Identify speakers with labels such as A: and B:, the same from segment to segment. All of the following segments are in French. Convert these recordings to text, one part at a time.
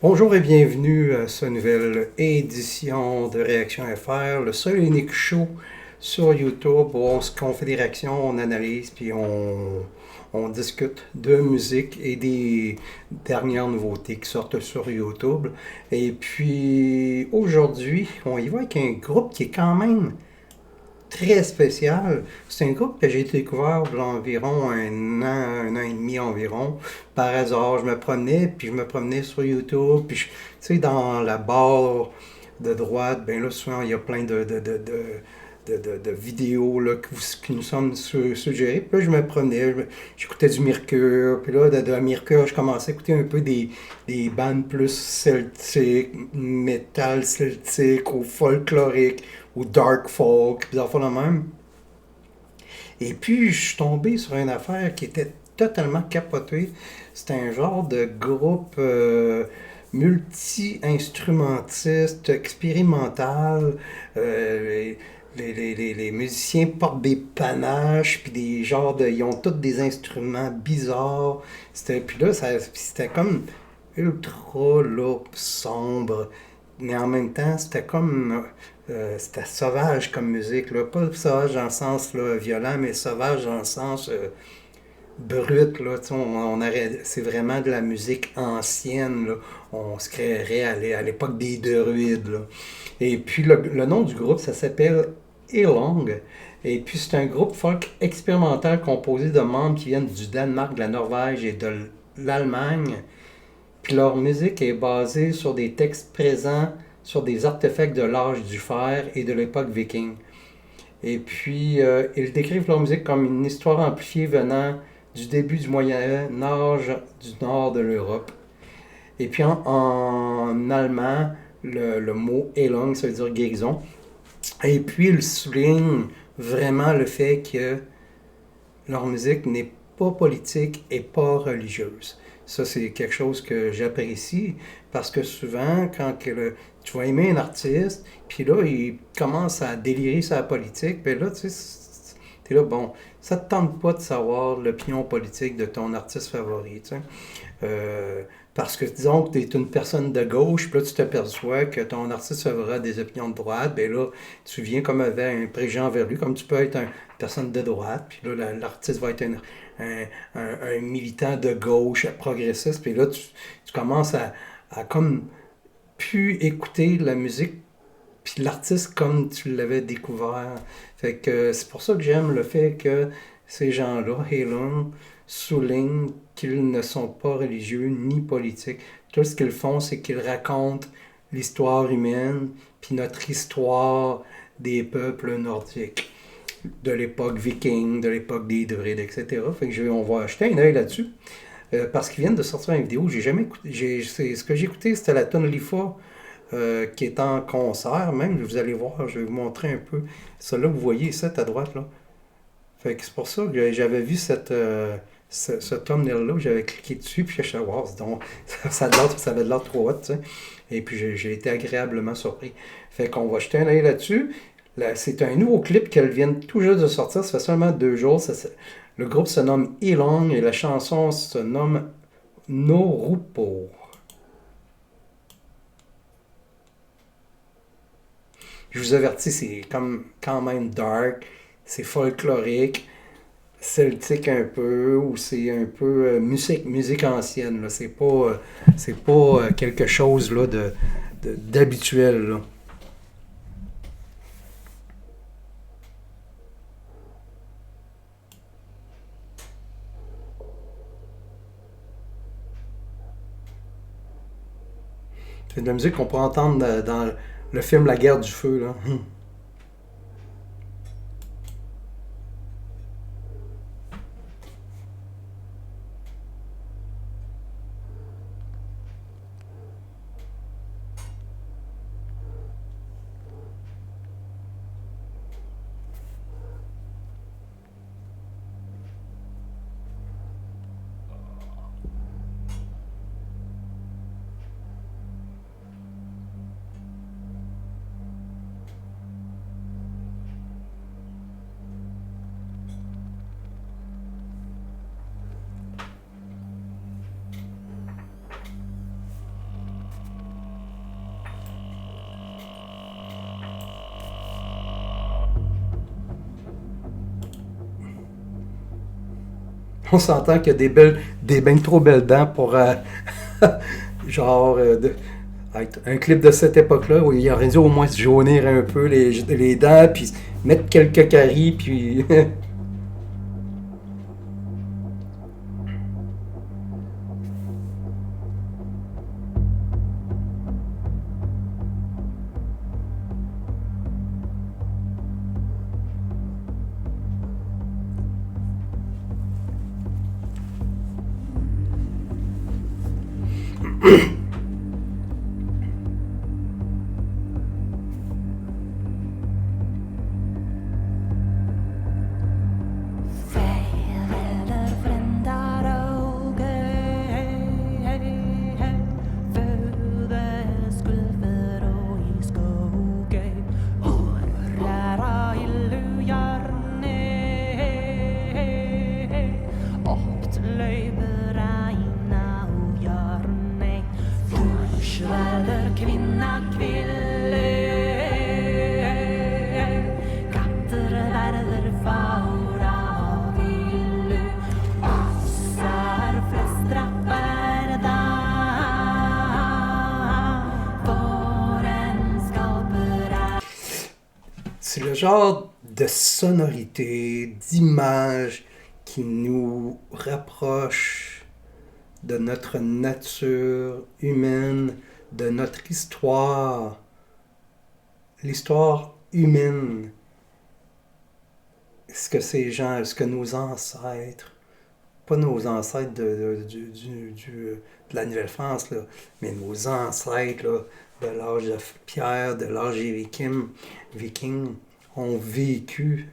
A: Bonjour et bienvenue à cette nouvelle édition de Réaction FR, le seul et unique show sur YouTube où on fait des réactions, on analyse, puis on discute de musique et des dernières nouveautés qui sortent sur YouTube. Et puis aujourd'hui, on y va avec un groupe qui est quand même très spécial. C'est un groupe que j'ai découvert il y a environ un an et demi environ. Par hasard, je me promenais sur YouTube, puis tu sais, dans la barre de droite, ben là, souvent, il y a plein de vidéos là, qui nous sont suggérées. Puis là, je me promenais, j'écoutais du Mercure, puis là, de Mercure, je commençais à écouter un peu des bandes plus celtiques, métal celtique ou folklorique ou dark folk, puis des affaires de même. Et puis, je suis tombé sur une affaire qui était totalement capotée. C'était un genre de groupe multi-instrumentiste, expérimental. Les musiciens portent des panaches, puis des genres de. Ils ont tous des instruments bizarres. Puis là, c'était comme ultra là, sombre. Mais en même temps, c'était sauvage comme musique, là. Pas sauvage dans le sens là, violent, mais sauvage dans le sens brut, là. C'est vraiment de la musique ancienne, là. On se créerait à l'époque des druides, là. Et puis le nom du groupe, ça s'appelle Elong. Et puis c'est un groupe folk expérimental composé de membres qui viennent du Danemark, de la Norvège et de l'Allemagne. Puis leur musique est basée sur des textes présents sur des artefacts de l'âge du fer et de l'époque viking. Et puis, ils décrivent leur musique comme une histoire amplifiée venant du début du Moyen Âge du nord de l'Europe. Et puis en allemand, le mot Elong, ça veut dire guérison. Et puis, ils soulignent vraiment le fait que leur musique n'est pas politique et pas religieuse. Ça, c'est quelque chose que j'apprécie parce que souvent, tu vas aimer un artiste, puis là, il commence à délirer sa politique, puis là, tu sais, t'es là, bon, ça te tente pas de savoir l'opinion politique de ton artiste favori, tu sais. Parce que disons que tu es une personne de gauche, puis là tu t'aperçois que ton artiste aura des opinions de droite, ben là tu viens comme avec un préjugé envers lui, comme tu peux être une personne de droite, puis là l'artiste va être un militant de gauche, progressiste, puis là tu commences à comme pu écouter la musique puis l'artiste comme tu l'avais découvert. Fait que c'est pour ça que j'aime le fait que ces gens-là, Halon, soulignent qu'ils ne sont pas religieux ni politiques. Tout ce qu'ils font, c'est qu'ils racontent l'histoire humaine, puis notre histoire des peuples nordiques, de l'époque viking, de l'époque des druides, etc. Fait que on va acheter un œil là-dessus. Parce qu'ils viennent de sortir une vidéo, j'ai jamais écouté. Ce que j'ai écouté, c'était la tonne Lifa qui est en concert même. Vous allez voir, je vais vous montrer un peu. Celle-là, vous voyez, cette à droite, là. Fait que c'est pour ça que j'avais vu ce thumbnail-là, j'avais cliqué dessus, puis je suis allé voir, donc, ça avait de l'air trop hot, tu sais. Et puis j'ai été agréablement surpris. Fait qu'on va jeter un œil là-dessus. Là, c'est un nouveau clip qu'elle vient tout juste de sortir, ça fait seulement 2 jours. Le groupe se nomme Elong et la chanson se nomme No Rupo. Je vous avertis, c'est comme quand même dark, c'est folklorique, celtique un peu, ou c'est un peu musique ancienne. Là. C'est pas quelque chose là, d'habituel. Là. C'est de la musique qu'on peut entendre dans le film La Guerre du Feu. Là. On s'entend qu'il y a des bien trop belles dents pour genre être un clip de cette époque-là où il aurait dû au moins se jaunir un peu les dents, puis mettre quelques caries, puis c'est le genre de sonorité, d'image qui nous rapproche de notre nature humaine, de notre histoire, l'histoire humaine, ce que nos ancêtres, pas nos ancêtres de la Nouvelle-France, là, mais nos ancêtres là, de l'âge de pierre, de l'âge des vikings ont vécu.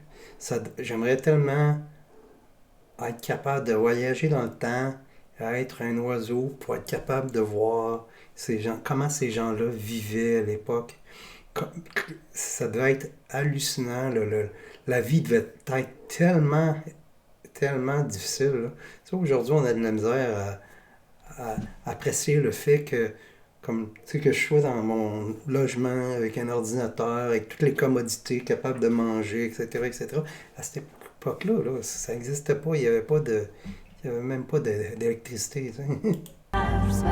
A: J'aimerais tellement être capable de voyager dans le temps, être un oiseau pour être capable de voir comment ces gens-là vivaient à l'époque. Ça devait être hallucinant. La vie devait être tellement difficile. Là. Ça, aujourd'hui, on a de la misère à apprécier le fait que, comme, tu sais, que je sois dans mon logement avec un ordinateur, avec toutes les commodités, capable de manger, etc., etc. À cette époque-là, là, ça n'existait pas. Il n'y avait pas de... Il n'y avait même pas d'électricité. Tu sais.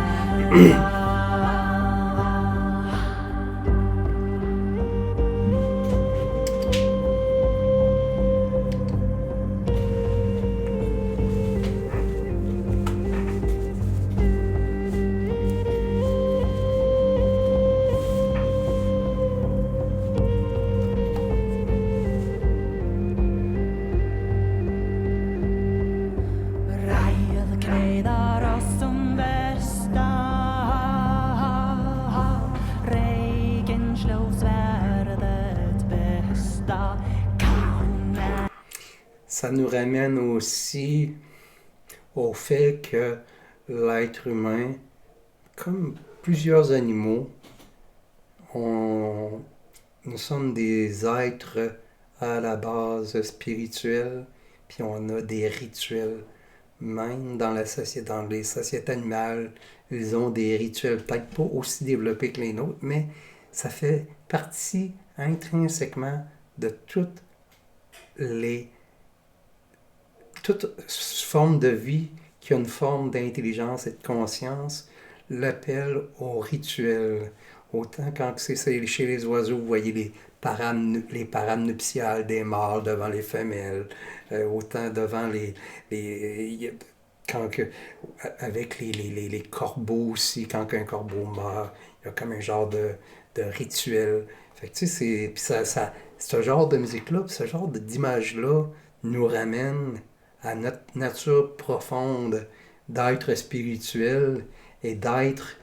A: Ça nous ramène aussi au fait que l'être humain, comme plusieurs animaux, nous sommes des êtres à la base spirituelle, puis on a des rituels. Même dans les sociétés animales, ils ont des rituels peut-être pas aussi développés que les nôtres, mais ça fait partie intrinsèquement de les toute forme de vie qui a une forme d'intelligence et de conscience l'appelle au rituel. Autant quand c'est chez les oiseaux, vous voyez les parades nuptiales des mâles devant les femelles, autant devant quand que, avec les corbeaux aussi, quand un corbeau meurt, il y a comme un genre de rituel. Fait que tu sais, ce genre de musique-là, ce genre d'image-là nous ramène à notre nature profonde d'être spirituel et d'être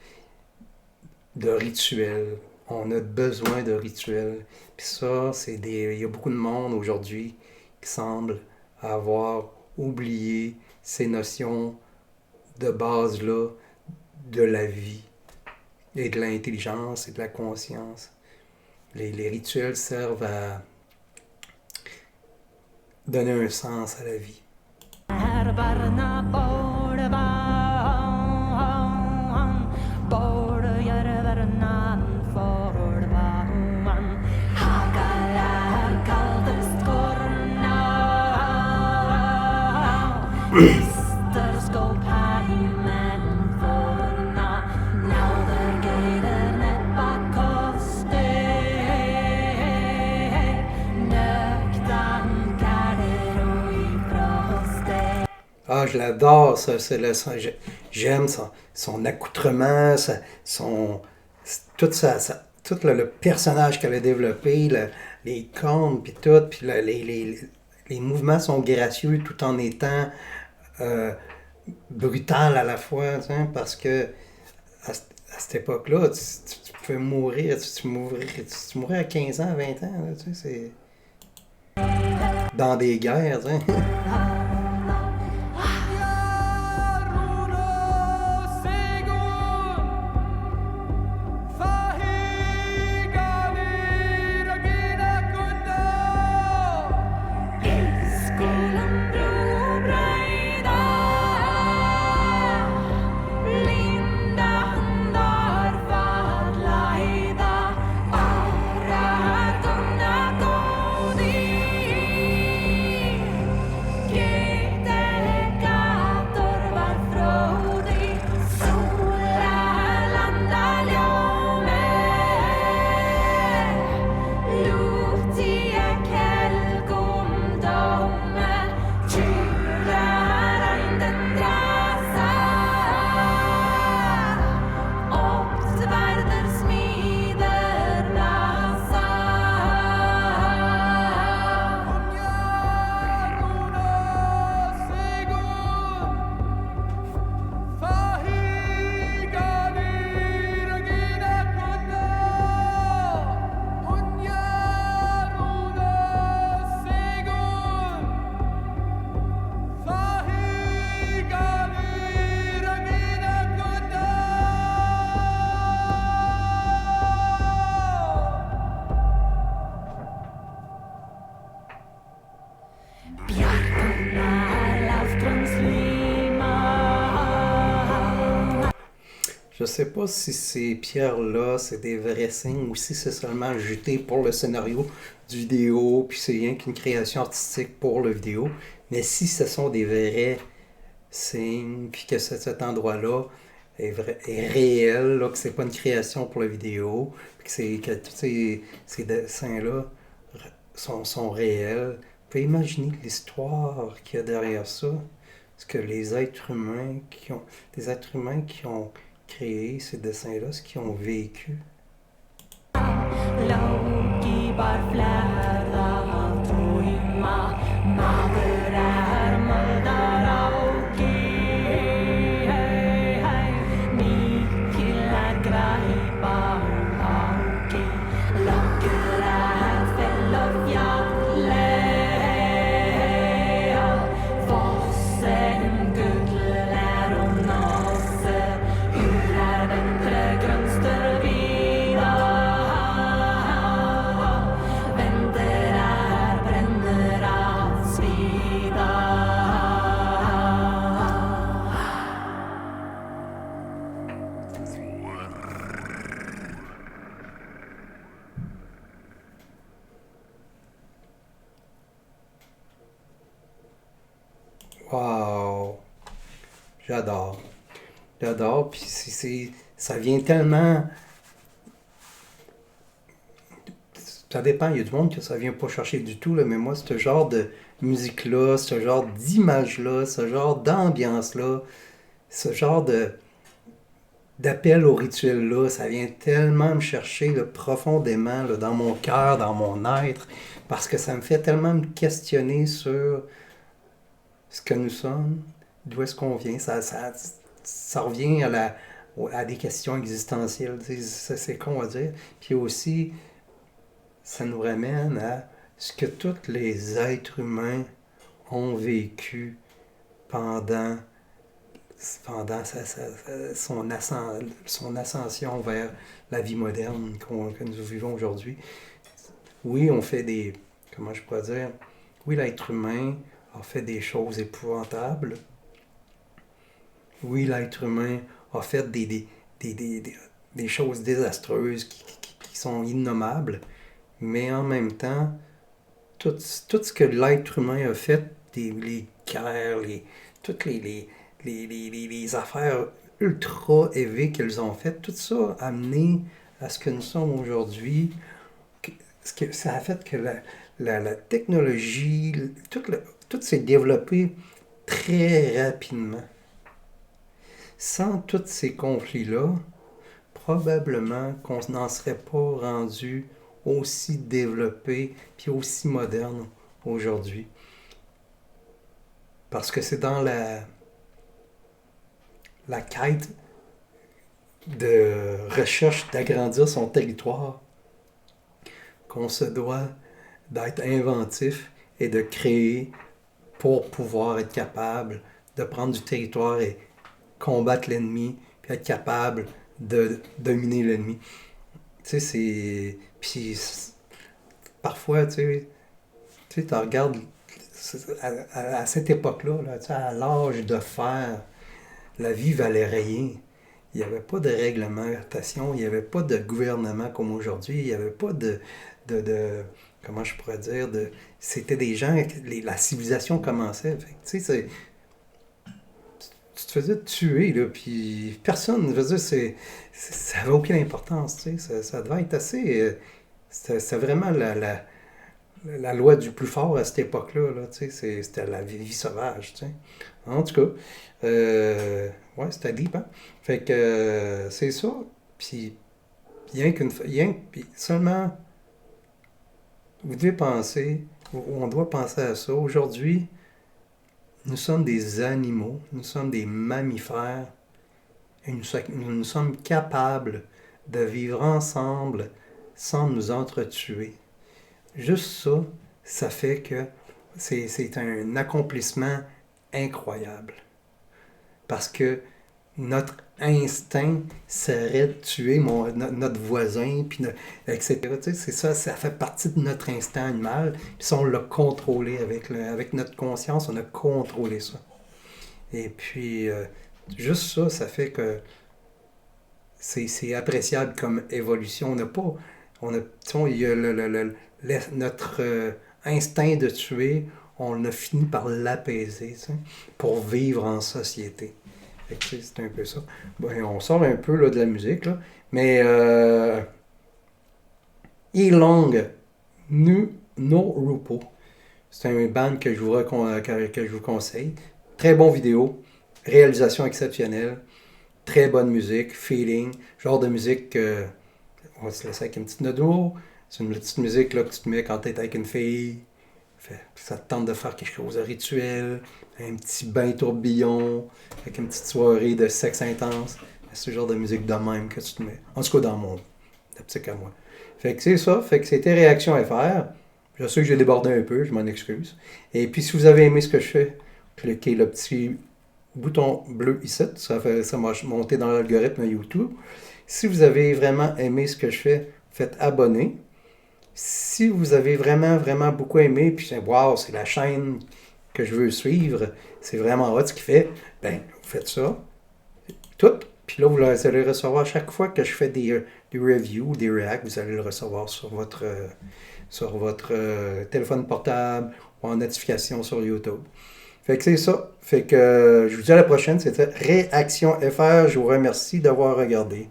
A: de rituels. On a besoin de rituels. Puis ça, il y a beaucoup de monde aujourd'hui qui semble avoir oublié ces notions de base-là de la vie et de l'intelligence et de la conscience. Les rituels servent à donner un sens à la vie. Ah, je l'adore, ça. J'aime son accoutrement, tout, tout le personnage qu'elle a développé, les cornes, puis tout, puis les mouvements sont gracieux tout en étant euh, brutal à la fois, tu sais, parce que à cette époque-là, tu peux mourir, tu mourrais à 15 ans, 20 ans, là, tu sais, c'est dans des guerres, tu sais. Je sais pas si ces pierres-là, c'est des vrais signes ou si c'est seulement ajouté pour le scénario du vidéo, puis c'est rien qu'une création artistique pour le vidéo. Mais si ce sont des vrais signes, puis que cet endroit-là est réel, là, que c'est pas une création pour la vidéo, puis que tous ces dessins-là sont réels, vous pouvez imaginer l'histoire qu'il y a derrière ça. Ce que les êtres humains qui ont créé ces dessins-là, ce qu'ils ont vécu.
B: Loki bar flära tuima, maður muldar auki, hei, hei, mikil greipa auki, lokkur fell og fjalli, fossen gull og nåse, vendre grønster vida, vender brenner av svida.
A: Wow! J'adore. J'adore. Puis ça vient tellement. Ça dépend. Il y a du monde que ça vient pas chercher du tout, là, mais moi, ce genre de musique-là, ce genre d'image-là, ce genre d'ambiance-là, ce genre d'appel au rituel-là, ça vient tellement me chercher là, profondément là, dans mon cœur, dans mon être, parce que ça me fait tellement me questionner sur ce que nous sommes, d'où est-ce qu'on vient. Ça revient à des questions existentielles. Tu sais, c'est con à dire. Puis aussi, ça nous ramène à ce que tous les êtres humains ont vécu pendant, son ascension vers la vie moderne que nous vivons aujourd'hui. Oui, on fait des... Comment je pourrais dire? Oui, l'être humain a fait des choses épouvantables. Oui, l'être humain a fait des choses désastreuses qui sont innommables, mais en même temps, tout ce que l'être humain a fait, les guerres, toutes les affaires ultra élevées qu'ils ont faites, tout ça a amené à ce que nous sommes aujourd'hui. Ça a fait que la technologie, tout s'est développé très rapidement. Sans tous ces conflits-là, probablement qu'on n'en serait pas rendu aussi développé puis aussi moderne aujourd'hui. Parce que c'est dans la quête de recherche d'agrandir son territoire qu'on se doit d'être inventif et de créer pour pouvoir être capable de prendre du territoire et combattre l'ennemi, puis être capable de dominer l'ennemi. Tu sais, c'est... Puis parfois, tu regardes à cette époque-là, là, à l'âge de fer, la vie valait rien. Il n'y avait pas de réglementation, il n'y avait pas de gouvernement comme aujourd'hui, il n'y avait pas de comment je pourrais dire, c'était des gens, la civilisation commençait. Tu sais, tu te faisais tuer, là, puis personne, je veux dire, ça n'avait aucune importance, tu sais, ça devait être assez... c'était vraiment la loi du plus fort à cette époque-là, là, tu sais, c'était la vie sauvage, tu sais. En tout cas, ouais, c'était deep, hein? Fait que c'est ça, puis puis seulement, vous devez penser, on doit penser à ça. Aujourd'hui, nous sommes des animaux, nous sommes des mammifères, et nous sommes capables de vivre ensemble sans nous entretuer. Juste ça, ça fait que c'est un accomplissement incroyable. Parce que notre instinct serait de tuer notre voisin, puis etc. Tu sais, c'est ça, ça fait partie de notre instinct animal. Puis ça, on l'a contrôlé avec notre conscience, on a contrôlé ça. Et puis, juste ça, ça fait que c'est appréciable comme évolution. On n'a pas... il y a notre instinct de tuer, on a fini par l'apaiser, tu sais, pour vivre en société. Fait que, c'est un peu ça. Ben, on sort un peu là, de la musique, là, mais Ilong No Rupo, c'est un band que je vous conseille. Très bon vidéo, réalisation exceptionnelle, très bonne musique, feeling, genre de musique on va se laisser avec une petite note d'eau. C'est une petite musique là, que tu te mets quand tu es avec une fille. Ça te tente de faire quelque chose de rituel, un petit bain tourbillon, avec une petite soirée de sexe intense. C'est ce genre de musique de même que tu te mets. En tout cas, dans mon optique à moi. Fait que c'est ça. Fait que c'était Réaction FR. Je sais que j'ai débordé un peu, je m'en excuse. Et puis, si vous avez aimé ce que je fais, cliquez le petit bouton bleu ici. Ça m'a monté dans l'algorithme YouTube. Si vous avez vraiment aimé ce que je fais, faites abonner. Si vous avez vraiment, vraiment beaucoup aimé, puis wow, c'est la chaîne que je veux suivre, c'est vraiment hot ce qu'il fait, ben, vous faites ça, tout, puis là, vous allez le recevoir chaque fois que je fais des reviews, des reacts, vous allez le recevoir sur votre téléphone portable ou en notification sur YouTube. Fait que c'est ça. Fait que je vous dis à la prochaine, c'était Réaction FR, je vous remercie d'avoir regardé.